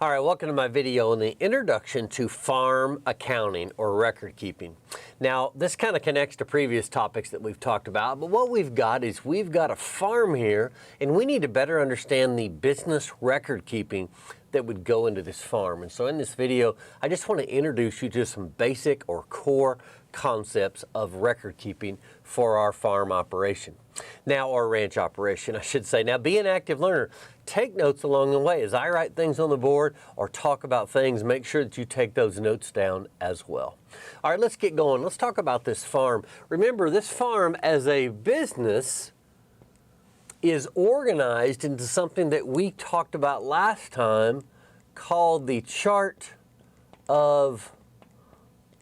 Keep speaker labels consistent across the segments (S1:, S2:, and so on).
S1: All right, welcome to my video on the introduction to farm accounting or record keeping. Now, this kind of connects to previous topics that we've talked about, but what we've got is we've got a farm here, and we need to better understand the business record keeping that would go into this farm. And so in this video, I just want to introduce you to some basic or core concepts of record keeping for our farm operation. Now, or ranch operation, I should say. Now, be an active learner. Take notes along the way. As I write things on the board or talk about things, make sure that you take those notes down as well. All right, let's get going. Let's talk about this farm. Remember, this farm as a business is organized into something that we talked about last time called the chart of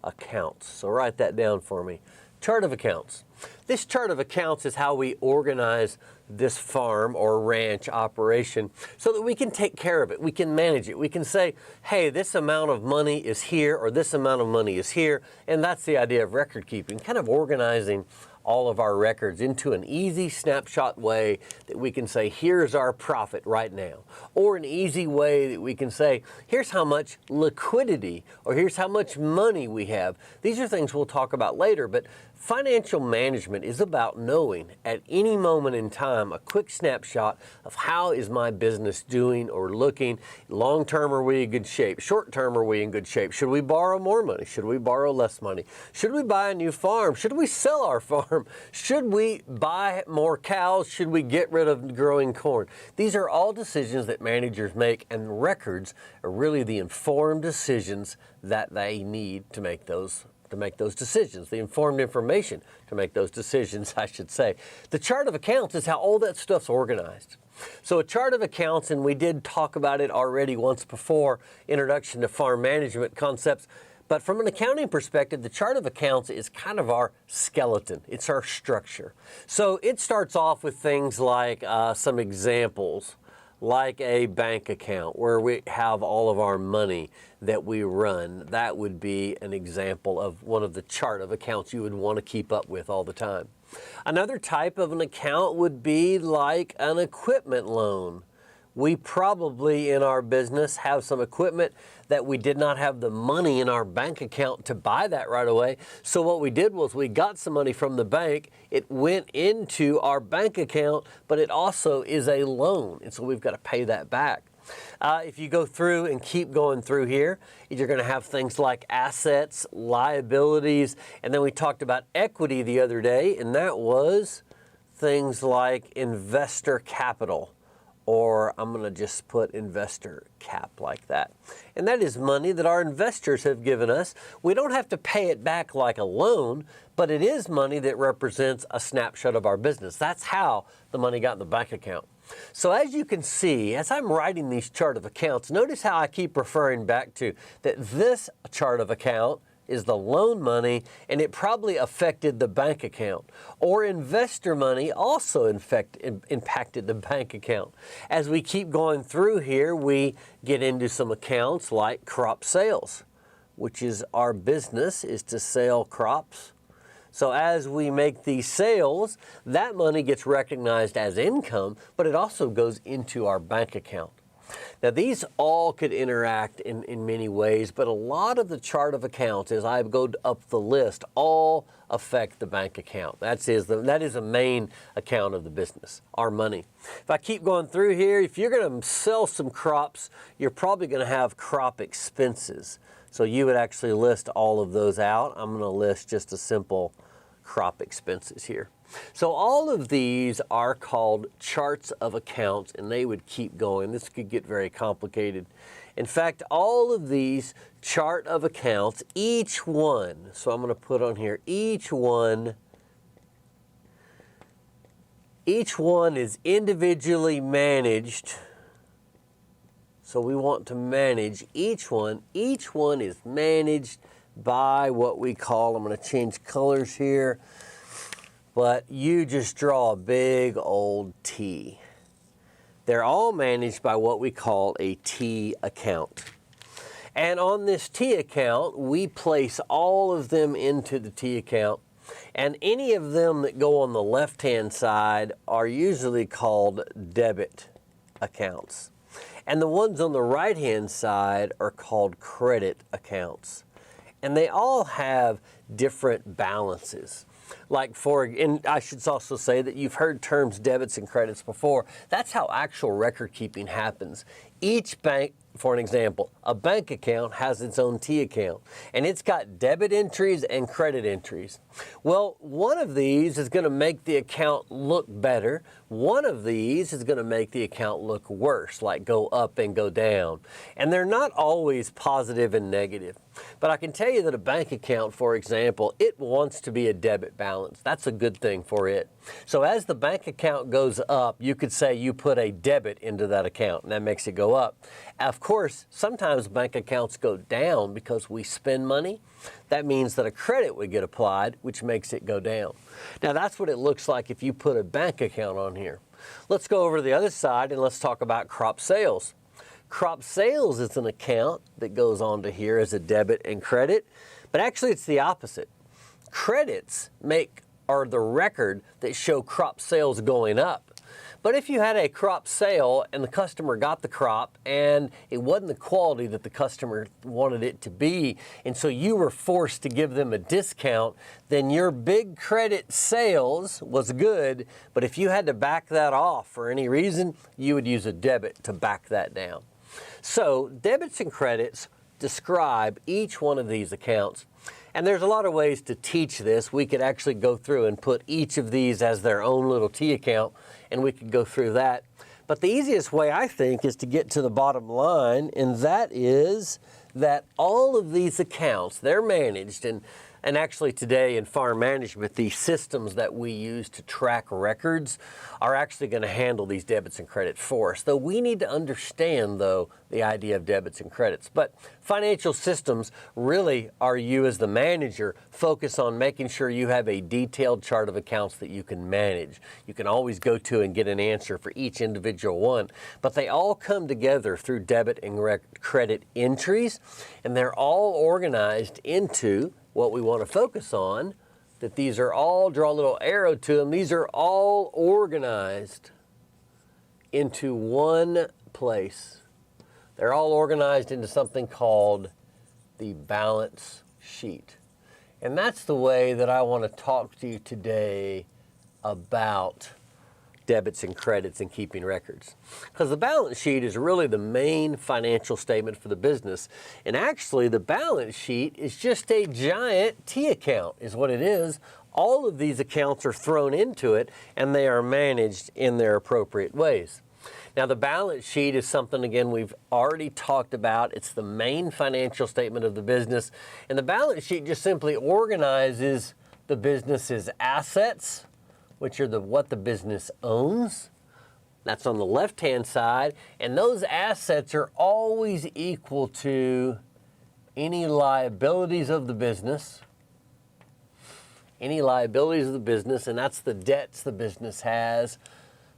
S1: accounts. So write that down for me. Chart of accounts. This chart of accounts is how we organize this farm or ranch operation so that we can take care of it. We can manage it. We can say, hey, this amount of money is here or this amount of money is here. And that's the idea of record keeping, kind of organizing all of our records into an easy snapshot way that we can say, here's our profit right now. Or an easy way that we can say, here's how much liquidity or here's how much money we have. These are things we'll talk about later, but financial management is about knowing at any moment in time a quick snapshot of how is my business doing or looking. Long term, are we in good shape? Short term, are we in good shape? Should we borrow more money? Should we borrow less money? Should we buy a new farm? Should we sell our farm? Should we buy more cows? Should we get rid of growing corn? These are all decisions that managers make, and records are really the informed decisions that they need to make those decisions, the informed information to make those decisions, I should say. The chart of accounts is how all that stuff's organized. So a chart of accounts, and we did talk about it already once before, introduction to farm management concepts, but from an accounting perspective, the chart of accounts is kind of our skeleton. It's our structure. So it starts off with things like some examples, like a bank account where we have all of our money that we run. That would be an example of one of the chart of accounts you would want to keep up with all the time. Another type of an account would be like an equipment loan. We probably in our business have some equipment that we did not have the money in our bank account to buy that right away. So what we did was we got some money from the bank. It went into our bank account, but it also is a loan. And so we've got to pay that back. If you go through and keep going through here, you're going to have things like assets, liabilities, and then we talked about equity the other day, and that was things like investor capital. Or I'm going to just put investor cap like that. And that is money that our investors have given us. We don't have to pay it back like a loan, but it is money that represents a snapshot of our business. That's how the money got in the bank account. So as you can see, as I'm writing these chart of accounts, notice how I keep referring back to that this chart of account is the loan money, and it probably affected the bank account. Or investor money also impacted the bank account. As we keep going through here, we get into some accounts like crop sales, which is our business is to sell crops. So as we make these sales, that money gets recognized as income, but it also goes into our bank account. Now, these all could interact in many ways, but a lot of the chart of accounts, as I go up the list, all affect the bank account. That is a main account of the business, our money. If I keep going through here, if you're going to sell some crops, you're probably going to have crop expenses. So you would actually list all of those out. I'm going to list just a simple crop expenses here. So all of these are called charts of accounts, and they would keep going. This could get very complicated. In fact, all of these chart of accounts, each one, so I'm going to put on here, each one is individually managed. So we want to manage each one. Each one is managed by what we call, I'm going to change colors here, but you just draw a big old T. They're all managed by what we call a T account. And on this T account, we place all of them into the T account. And any of them that go on the left-hand side are usually called debit accounts. And the ones on the right-hand side are called credit accounts. And they all have different balances. And I should also say that you've heard terms debits and credits before. That's how actual record keeping happens. Each bank, for an example, a bank account has its own T account, and it's got debit entries and credit entries. Well, one of these is going to make the account look better. One of these is going to make the account look worse, like go up and go down. And they're not always positive and negative. But I can tell you that a bank account, for example, it wants to be a debit balance. That's a good thing for it. So as the bank account goes up, you could say you put a debit into that account, and that makes it go up. Of course, sometimes bank accounts go down because we spend money. That means that a credit would get applied, which makes it go down. Now, that's what it looks like if you put a bank account on here. Let's go over to the other side and let's talk about crop sales. Crop sales is an account that goes onto here as a debit and credit, but actually it's the opposite. Credits are the record that show crop sales going up. But if you had a crop sale and the customer got the crop and it wasn't the quality that the customer wanted it to be, and so you were forced to give them a discount, then your big credit sales was good, but if you had to back that off for any reason, you would use a debit to back that down. So debits and credits describe each one of these accounts. And there's a lot of ways to teach this. We could actually go through and put each of these as their own little T account, and we could go through that. But the easiest way, I think, is to get to the bottom line, and that is that all of these accounts, they're managed, and actually today in farm management, the systems that we use to track records are actually going to handle these debits and credits for us. Though we need to understand, though, the idea of debits and credits. But financial systems really are you as the manager focus on making sure you have a detailed chart of accounts that you can manage. You can always go to and get an answer for each individual one, but they all come together through debit and credit entries, and they're all organized into what we want to focus on, that these are all, draw a little arrow to them, these are all organized into one place. They're all organized into something called the balance sheet. And that's the way that I want to talk to you today about debits and credits and keeping records. Because the balance sheet is really the main financial statement for the business. And actually the balance sheet is just a giant T account is what it is. All of these accounts are thrown into it and they are managed in their appropriate ways. Now the balance sheet is something, again, we've already talked about. It's the main financial statement of the business. And the balance sheet just simply organizes the business's assets, which are what the business owns. That's on the left-hand side. And those assets are always equal to any liabilities of the business. Any liabilities of the business, and that's the debts the business has.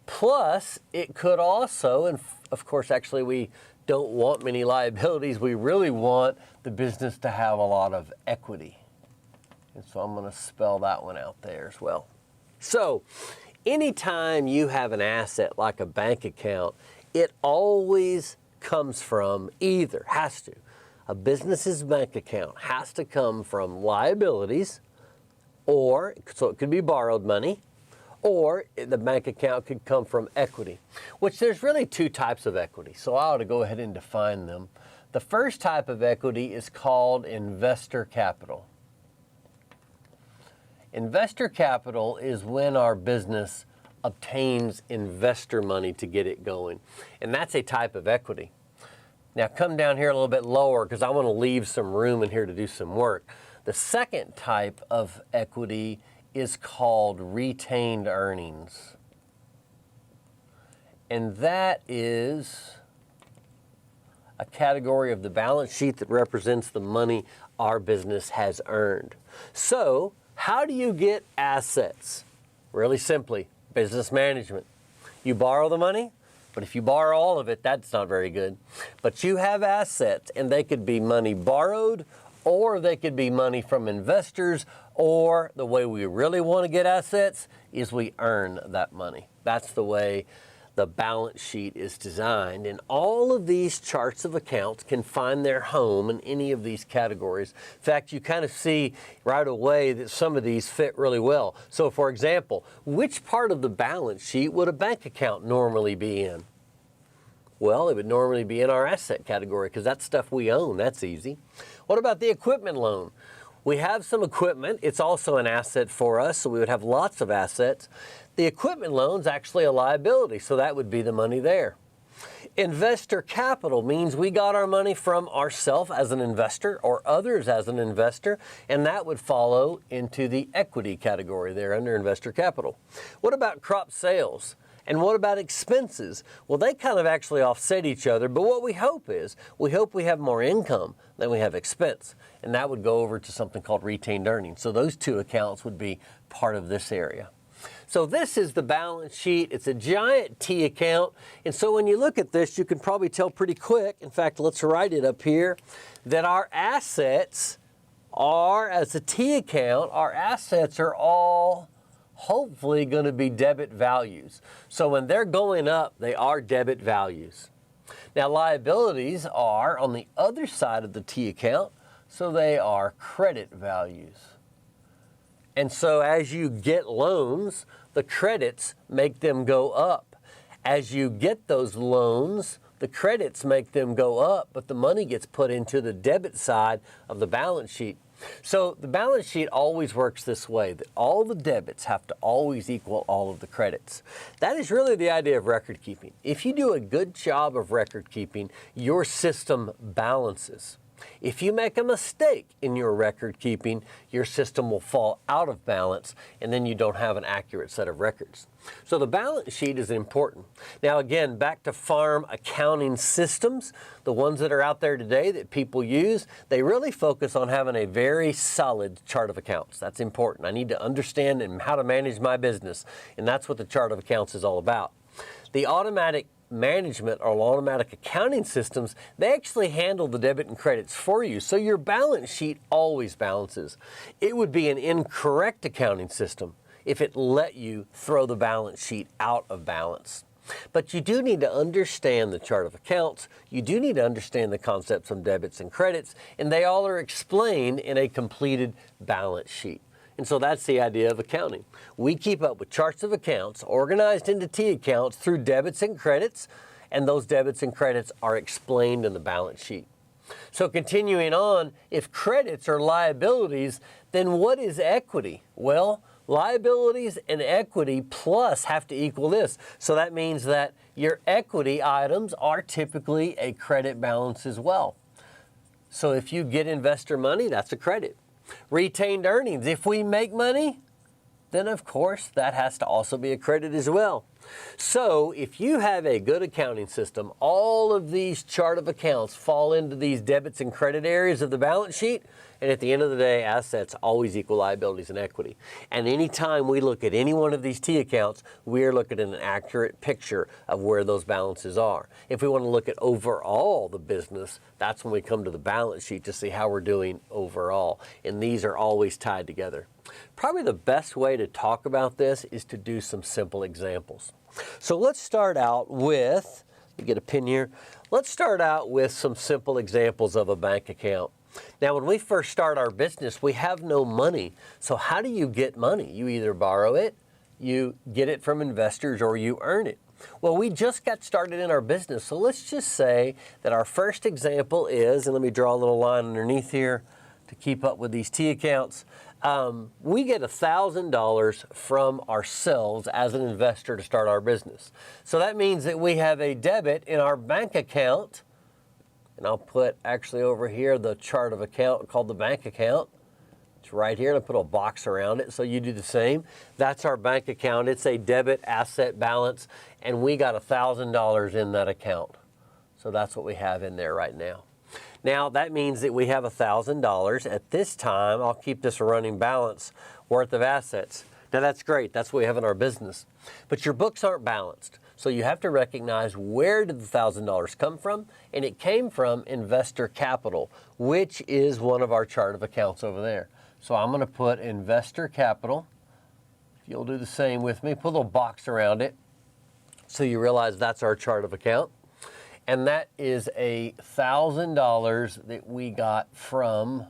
S1: Plus, it could also, and of course, actually, we don't want many liabilities. We really want the business to have a lot of equity. And so I'm going to spell that one out there as well. So, anytime you have an asset like a bank account, it always comes from a business's bank account has to come from liabilities, or, so it could be borrowed money, or the bank account could come from equity, which there's really two types of equity. So I ought to go ahead and define them. The first type of equity is called investor capital. Investor capital is when our business obtains investor money to get it going. And that's a type of equity. Now come down here a little bit lower because I want to leave some room in here to do some work. The second type of equity is called retained earnings. And that is a category of the balance sheet that represents the money our business has earned. So, how do you get assets? Really simply, business management. You borrow the money, but if you borrow all of it, that's not very good. But you have assets, and they could be money borrowed, or they could be money from investors, or the way we really want to get assets is we earn that money. That's the way the balance sheet is designed. And all of these charts of accounts can find their home in any of these categories. In fact, you kind of see right away that some of these fit really well. So for example, which part of the balance sheet would a bank account normally be in? Well, it would normally be in our asset category because that's stuff we own. That's easy. What about the equipment loan? We have some equipment. It's also an asset for us, so we would have lots of assets. The equipment loan's actually a liability, so that would be the money there. Investor capital means we got our money from ourselves as an investor or others as an investor, and that would follow into the equity category there under investor capital. What about crop sales? And what about expenses? Well, they kind of actually offset each other, but what we hope is, we hope we have more income than we have expense, and that would go over to something called retained earnings. So those two accounts would be part of this area. So this is the balance sheet. It's a giant T account, and so when you look at this, you can probably tell pretty quick, in fact, let's write it up here, that our assets are, as a T account, our assets are all hopefully going to be debit values. So when they're going up, they are debit values. Now liabilities are on the other side of the T account, so they are credit values. And so as you get loans, the credits make them go up. As you get those loans, the credits make them go up, but the money gets put into the debit side of the balance sheet. So the balance sheet always works this way, that all the debits have to always equal all of the credits. That is really the idea of record keeping. If you do a good job of record keeping, your system balances. If you make a mistake in your record keeping, your system will fall out of balance, and then you don't have an accurate set of records. So the balance sheet is important. Now again, back to farm accounting systems, the ones that are out there today that people use, they really focus on having a very solid chart of accounts. That's important. I need to understand how to manage my business, and that's what the chart of accounts is all about. The automatic management or automatic accounting systems, they actually handle the debit and credits for you. So your balance sheet always balances. It would be an incorrect accounting system if it let you throw the balance sheet out of balance. But you do need to understand the chart of accounts. You do need to understand the concepts of debits and credits, and they all are explained in a completed balance sheet. And so that's the idea of accounting. We keep up with charts of accounts organized into T accounts through debits and credits, and those debits and credits are explained in the balance sheet. So continuing on, if credits are liabilities, then what is equity? Well, liabilities and equity plus have to equal this. So that means that your equity items are typically a credit balance as well. So if you get investor money, that's a credit. Retained earnings, if we make money, then of course that has to also be a credit as well. So if you have a good accounting system, all of these chart of accounts fall into these debits and credit areas of the balance sheet, and at the end of the day, assets always equal liabilities and equity. And anytime we look at any one of these T accounts, we're looking at an accurate picture of where those balances are. If we want to look at overall the business, that's when we come to the balance sheet to see how we're doing overall. And these are always tied together. Probably the best way to talk about this is to do some simple examples. So let's start out with, let me get a pen here. Let's start out with some simple examples of a bank account. Now, when we first start our business, we have no money. So how do you get money? You either borrow it, you get it from investors, or you earn it. Well, we just got started in our business. So let's just say that our first example is, and let me draw a little line underneath here to keep up with these T accounts. We get $1,000 from ourselves as an investor to start our business. So that means that we have a debit in our bank account, and I'll put actually over here the chart of account called the bank account. It's right here, and I'll put a box around it so you do the same. That's our bank account. It's a debit asset balance, and we got $1,000 in that account. So that's what we have in there right now. Now, that means that we have $1,000 at this time. I'll keep this a running balance worth of assets. Now, that's great. That's what we have in our business. But your books aren't balanced. So you have to recognize, where did the $1,000 come from? And it came from investor capital, which is one of our chart of accounts over there. So I'm going to put investor capital. If you'll do the same with me, put a little box around it. So you realize that's our chart of account. And that is $1,000 that we got from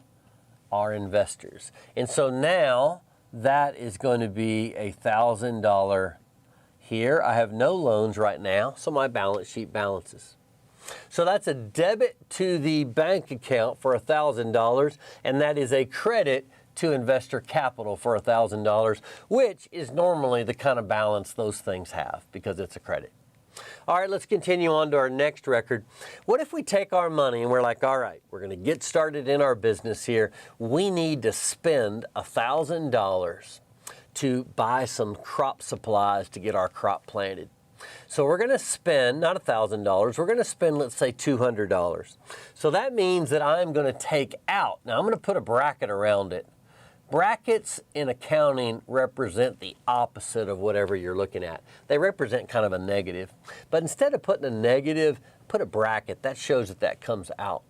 S1: our investors. And so now that is going to be $1,000 here. I have no loans right now, so my balance sheet balances. So that's a debit to the bank account for $1,000, and that is a credit to investor capital for $1,000, which is normally the kind of balance those things have because it's a credit. All right, let's continue on to our next record. What if we take our money and we're like, all right, we're going to get started in our business here. We need to spend $1,000 to buy some crop supplies to get our crop planted. So we're going to spend, not $1,000, we're going to spend, let's say, $200. So that means that I'm going to take out, now I'm going to put a bracket around it. Brackets in accounting represent the opposite of whatever you're looking at. They represent kind of a negative. But instead of putting a negative, put a bracket. That shows that that comes out.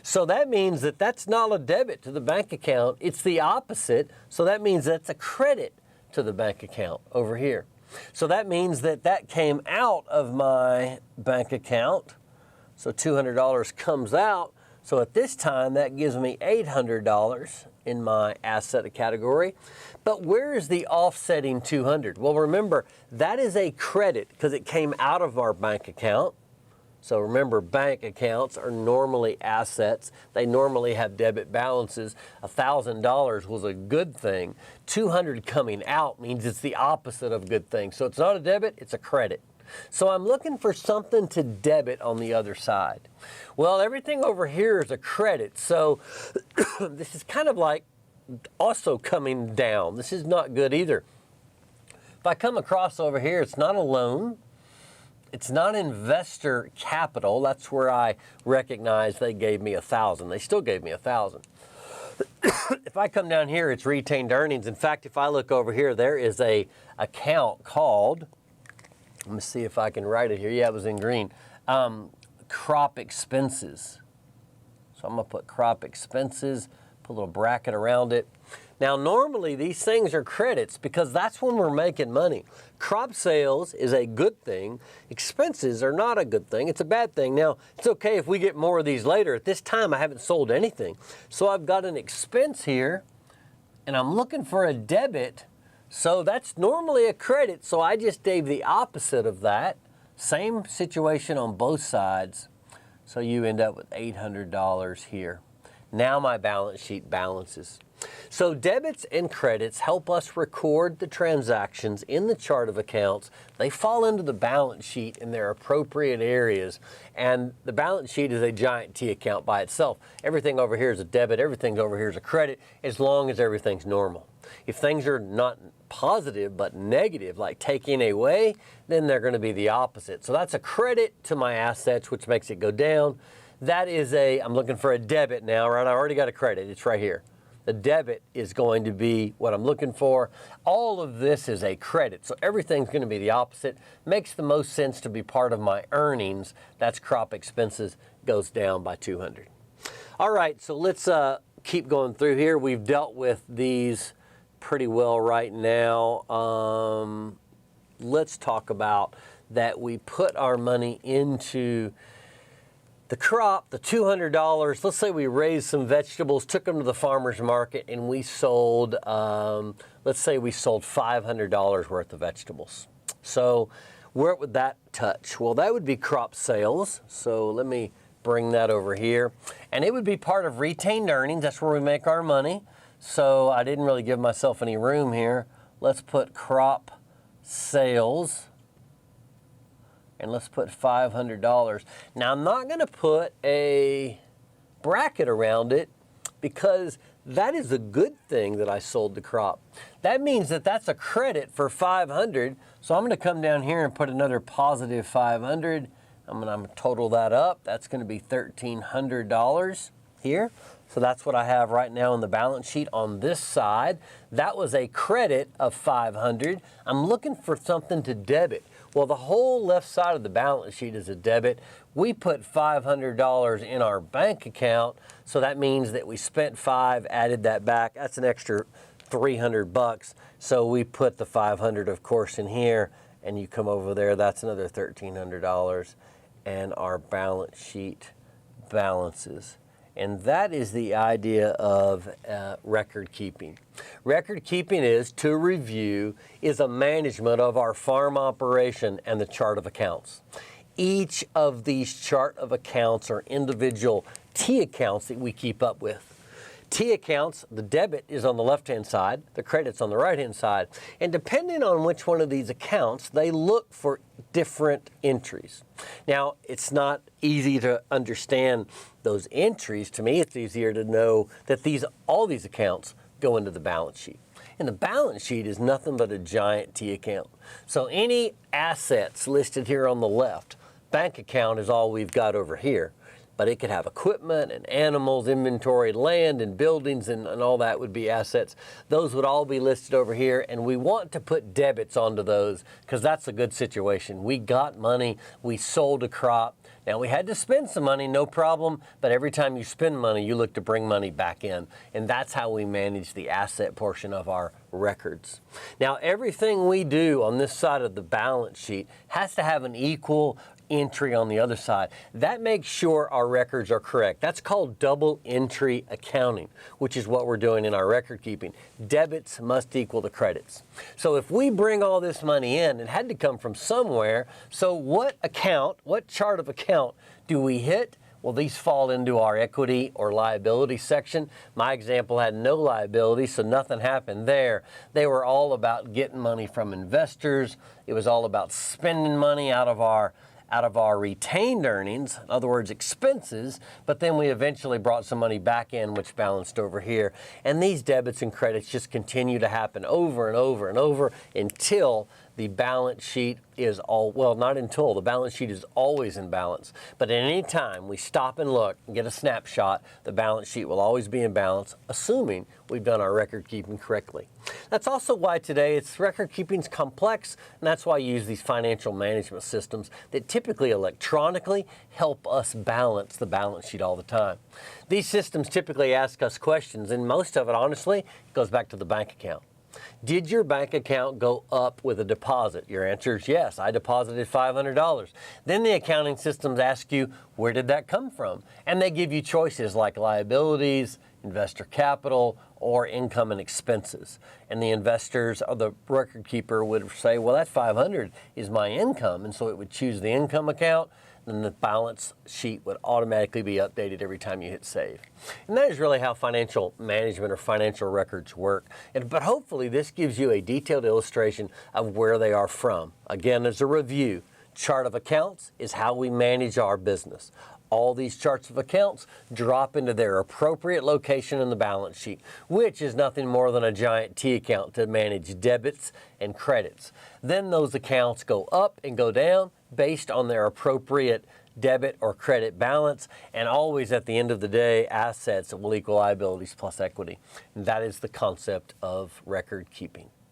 S1: So that means that that's not a debit to the bank account. It's the opposite. So that means that's a credit to the bank account over here. So that means that that came out of my bank account. So $200 comes out. So at this time, that gives me $800 in my asset category. But where is the offsetting 200? Well, remember, that is a credit because it came out of our bank account. So remember, bank accounts are normally assets. They normally have debit balances. $1,000 was a good thing. 200 coming out means it's the opposite of good thing. So it's not a debit, it's a credit. So I'm looking for something to debit on the other side. Well, everything over here is a credit. So this is kind of like also coming down. This is not good either. If I come across over here, it's not a loan. It's not investor capital. That's where I recognize they gave me $1,000. They still gave me $1,000. If I come down here, it's retained earnings. In fact, if I look over here, there is a account called, let me see if I can write it here. Yeah, it was in green. Crop expenses. So I'm going to put crop expenses, put a little bracket around it. Now, normally these things are credits because that's when we're making money. Crop sales is a good thing. Expenses are not a good thing. It's a bad thing. Now, it's okay if we get more of these later. At this time, I haven't sold anything. So I've got an expense here, and I'm looking for a debit. So that's normally a credit. So I just gave the opposite of that. Same situation on both sides. So you end up with $800 here. Now my balance sheet balances. So debits and credits help us record the transactions in the chart of accounts. They fall into the balance sheet in their appropriate areas. And the balance sheet is a giant T account by itself. Everything over here is a debit. Everything over here is a credit as long as everything's normal. If things are not positive but negative, like taking away, then they're going to be the opposite. So that's a credit to my assets, which makes it go down. That is I'm looking for a debit now, right? I already got a credit. It's right here. The debit is going to be what I'm looking for. All of this is a credit, so everything's going to be the opposite. Makes the most sense to be part of my earnings. That's crop expenses, goes down by 200. All right, so let's keep going through here. We've dealt with these pretty well right now. Let's talk about that we put our money into the crop, the $200, let's say we raised some vegetables, took them to the farmer's market, and we sold, let's say we sold $500 worth of vegetables. So where would that touch? Well, that would be crop sales. So let me bring that over here. And it would be part of retained earnings. That's where we make our money. So I didn't really give myself any room here. Let's put crop sales. And let's put $500. Now, I'm not going to put a bracket around it because that is a good thing that I sold the crop. That means that that's a credit for $500. So I'm going to come down here and put another positive $500. I'm going to total that up. That's going to be $1,300 here. So that's what I have right now in the balance sheet on this side. That was a credit of $500. I'm looking for something to debit. Well, the whole left side of the balance sheet is a debit. We put $500 in our bank account, so that means that we spent $5, added that back. That's an extra $300. So we put the $500, of course, in here, and you come over there, that's another $1,300, and our balance sheet balances. And that is the idea of record keeping. Record keeping is, to review, is a management of our farm operation and the chart of accounts. Each of these chart of accounts are individual T accounts that we keep up with. T accounts, the debit is on the left-hand side, the credit's on the right-hand side. And depending on which one of these accounts, they look for different entries. Now, it's not easy to understand those entries. To me, it's easier to know that all these accounts go into the balance sheet. And the balance sheet is nothing but a giant T account. So any assets listed here on the left, bank account is all we've got over here. But it could have equipment and animals, inventory, land and buildings, and all that would be assets. Those would all be listed over here, and we want to put debits onto those because that's a good situation. We got money, we sold a crop. Now, we had to spend some money, no problem, but every time you spend money, you look to bring money back in, and that's how we manage the asset portion of our records. Now, everything we do on this side of the balance sheet has to have an equal entry on the other side. That makes sure our records are correct. That's called double entry accounting, which is what we're doing in our record keeping. Debits must equal the credits. So if we bring all this money in, it had to come from somewhere. So what chart of account do we hit? Well, these fall into our equity or liability section. My example had no liability, so nothing happened there. They were all about getting money from investors. It was all about spending money out of our retained earnings, in other words, expenses, but then we eventually brought some money back in, which balanced over here. And these debits and credits just continue to happen over and over and over until the balance sheet is the balance sheet is always in balance. But at any time we stop and look and get a snapshot, the balance sheet will always be in balance, assuming we've done our record keeping correctly. That's also why today record keeping is complex, and that's why I use these financial management systems that typically electronically help us balance the balance sheet all the time. These systems typically ask us questions, and most of it, honestly, goes back to the bank account. Did your bank account go up with a deposit? Your answer is yes, I deposited $500. Then the accounting systems ask you, where did that come from? And they give you choices like liabilities, investor capital, or income and expenses. And the investors or the record keeper would say, well, that 500 is my income. And so it would choose the income account. Then the balance sheet would automatically be updated every time you hit save. And that is really how financial management or financial records work. But hopefully this gives you a detailed illustration of where they are from. Again, as a review, chart of accounts is how we manage our business. All these charts of accounts drop into their appropriate location in the balance sheet, which is nothing more than a giant T account to manage debits and credits. Then those accounts go up and go down based on their appropriate debit or credit balance, and always at the end of the day, assets will equal liabilities plus equity. And that is the concept of record keeping.